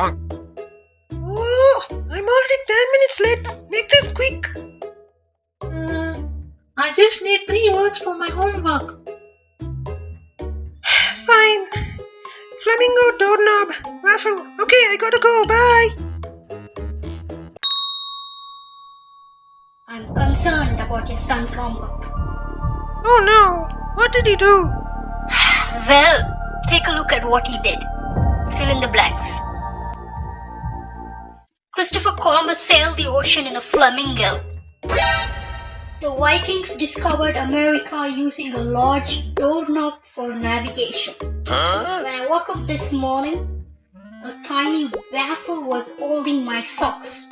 Oh, I'm already 10 minutes late. Make this quick. I just need 3 words for my homework. Fine. Flamingo doorknob. Waffle. Okay, I gotta go. Bye. I'm concerned about your son's homework. Oh no. What did he do? Well, take a look at what he did. Fill in the blanks. Christopher Columbus sailed the ocean in a flamingo. The Vikings discovered America using a large doorknob for navigation. When I woke up this morning, a tiny waffle was holding my socks.